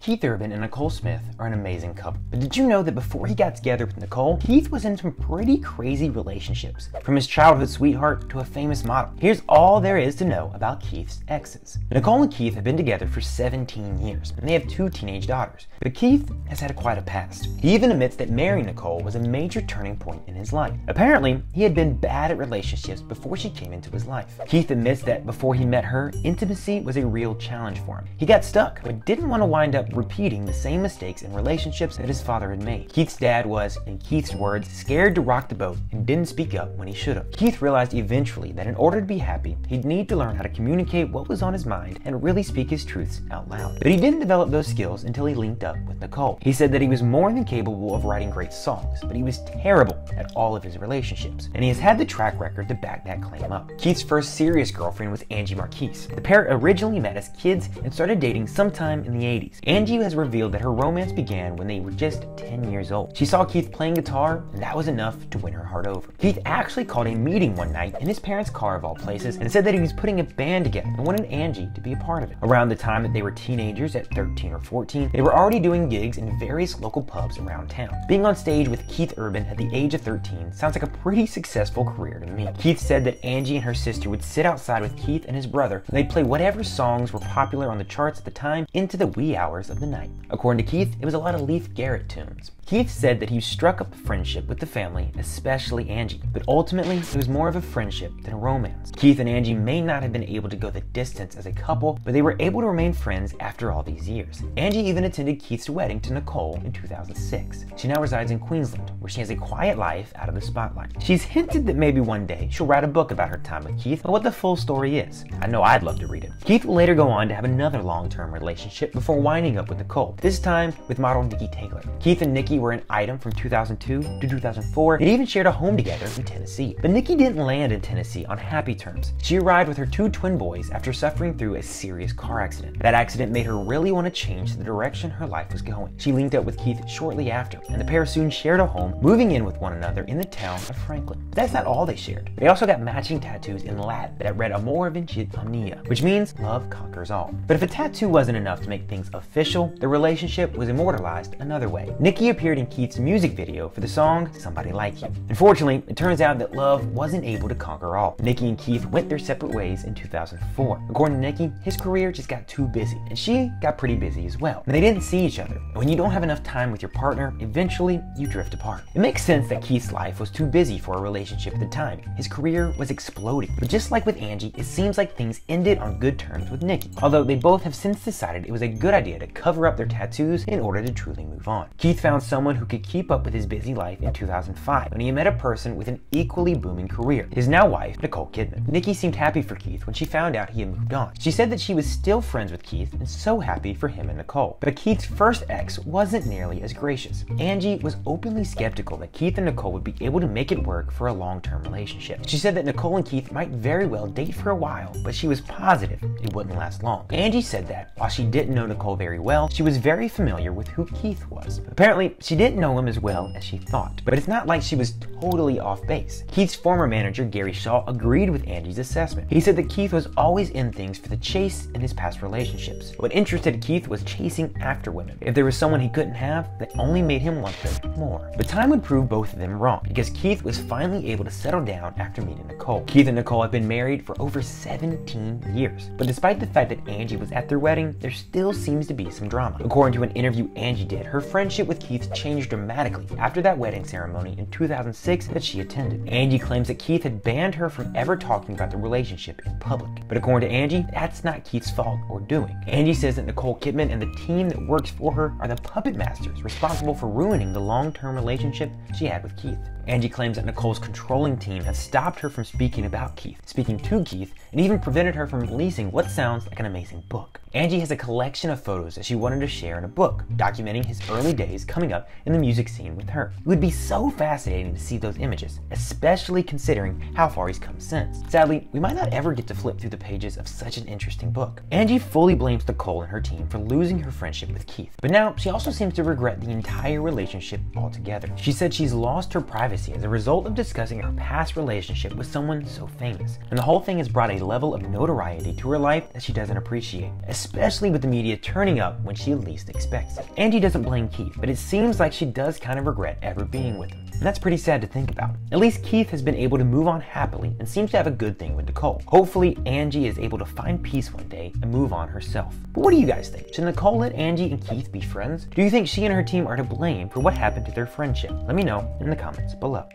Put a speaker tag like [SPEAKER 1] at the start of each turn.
[SPEAKER 1] Keith Urban and Nicole Smith are an amazing couple. But did you know that before he got together with Nicole, Keith was in some pretty crazy relationships, from his childhood sweetheart to a famous model? Here's all there is to know about Keith's exes. Nicole and Keith have been together for 17 years, and they have 2 teenage daughters. But Keith has had quite a past. He even admits that marrying Nicole was a major turning point in his life. Apparently, he had been bad at relationships before she came into his life. Keith admits that before he met her, intimacy was a real challenge for him. He got stuck, but didn't want to wind up repeating the same mistakes in relationships that his father had made. Keith's dad was, in Keith's words, scared to rock the boat and didn't speak up when he should have. Keith realized eventually that in order to be happy, he'd need to learn how to communicate what was on his mind and really speak his truths out loud. But he didn't develop those skills until he linked up with Nicole. He said that he was more than capable of writing great songs, but he was terrible at all of his relationships, and he has had the track record to back that claim up. Keith's first serious girlfriend was Angie Marquise. The pair originally met as kids and started dating sometime in the 80s. Angie has revealed that her romance began when they were just 10 years old. She saw Keith playing guitar, and that was enough to win her heart over. Keith actually called a meeting one night in his parents' car of all places and said that he was putting a band together and wanted Angie to be a part of it. Around the time that they were teenagers at 13 or 14, they were already doing gigs in various local pubs around town. Being on stage with Keith Urban at the age of 13 sounds like a pretty successful career to me. Keith said that Angie and her sister would sit outside with Keith and his brother, and they'd play whatever songs were popular on the charts at the time into the wee hours of the night. According to Keith, it was a lot of Leif Garrett tunes. Keith said that he struck up a friendship with the family, especially Angie, but ultimately it was more of a friendship than a romance. Keith and Angie may not have been able to go the distance as a couple, but they were able to remain friends after all these years. Angie even attended Keith's wedding to Nicole in 2006. She now resides in Queensland, where she has a quiet life out of the spotlight. She's hinted that maybe one day she'll write a book about her time with Keith, but what the full story is, I know I'd love to read it. Keith will later go on to have another long-term relationship before winding up with Nicole, this time with model Nikki Taylor. Keith and Nikki were an item from 2002 to 2004 and even shared a home together in Tennessee. But Nikki didn't land in Tennessee on happy terms. She arrived with her 2 twin boys after suffering through a serious car accident. That accident made her really want to change the direction her life was going. She linked up with Keith shortly after, and the pair soon shared a home, moving in with one another in the town of Franklin. But that's not all they shared. They also got matching tattoos in Latin that read Amor vincit omnia, which means love conquers all. But if a tattoo wasn't enough to make things official, the relationship was immortalized another way. Nikki appeared in Keith's music video for the song Somebody Like You. Unfortunately, it turns out that love wasn't able to conquer all. Nikki and Keith went their separate ways in 2004. According to Nikki, his career just got too busy, and she got pretty busy as well. And they didn't see each other. And when you don't have enough time with your partner, eventually you drift apart. It makes sense that Keith's life was too busy for a relationship at the time. His career was exploding. But just like with Angie, it seems like things ended on good terms with Nikki, although they both have since decided it was a good idea to cover up their tattoos in order to truly move on. Keith found someone who could keep up with his busy life in 2005 when he met a person with an equally booming career, his now wife, Nicole Kidman. Nikki seemed happy for Keith when she found out he had moved on. She said that she was still friends with Keith and so happy for him and Nicole. But Keith's first ex wasn't nearly as gracious. Angie was openly skeptical that Keith and Nicole would be able to make it work for a long-term relationship. She said that Nicole and Keith might very well date for a while, but she was positive it wouldn't last long. Angie said that while she didn't know Nicole very well, she was very familiar with who Keith was. Apparently, she didn't know him as well as she thought, but it's not like she was totally off base. Keith's former manager, Gary Shaw, agreed with Angie's assessment. He said that Keith was always in things for the chase in his past relationships. What interested Keith was chasing after women. If there was someone he couldn't have, that only made him want them more. But time would prove both of them wrong, because Keith was finally able to settle down after meeting Nicole. Keith and Nicole have been married for over 17 years. But despite the fact that Angie was at their wedding, there still seems to be some drama. According to an interview Angie did, her friendship with Keith changed dramatically after that wedding ceremony in 2006 that she attended. Angie claims that Keith had banned her from ever talking about the relationship in public. But according to Angie, that's not Keith's fault or doing. Angie says that Nicole Kidman and the team that works for her are the puppet masters responsible for ruining the long-term relationship she had with Keith. Angie claims that Nicole's controlling team has stopped her from speaking about Keith, speaking to Keith, and even prevented her from releasing what sounds like an amazing book. Angie has a collection of photos that she wanted to share in a book, documenting his early days coming up in the music scene with her. It would be so fascinating to see those images, especially considering how far he's come since. Sadly, we might not ever get to flip through the pages of such an interesting book. Angie fully blames Nicole and her team for losing her friendship with Keith, but now she also seems to regret the entire relationship altogether. She said she's lost her privacy as a result of discussing her past relationship with someone so famous, and the whole thing has brought a level of notoriety to her life that she doesn't appreciate, especially with the media turning up up when she least expects it. Angie doesn't blame Keith, but it seems like she does kind of regret ever being with him. And that's pretty sad to think about. At least Keith has been able to move on happily and seems to have a good thing with Nicole. Hopefully, Angie is able to find peace one day and move on herself. But what do you guys think? Should Nicole let Angie and Keith be friends? Do you think she and her team are to blame for what happened to their friendship? Let me know in the comments below.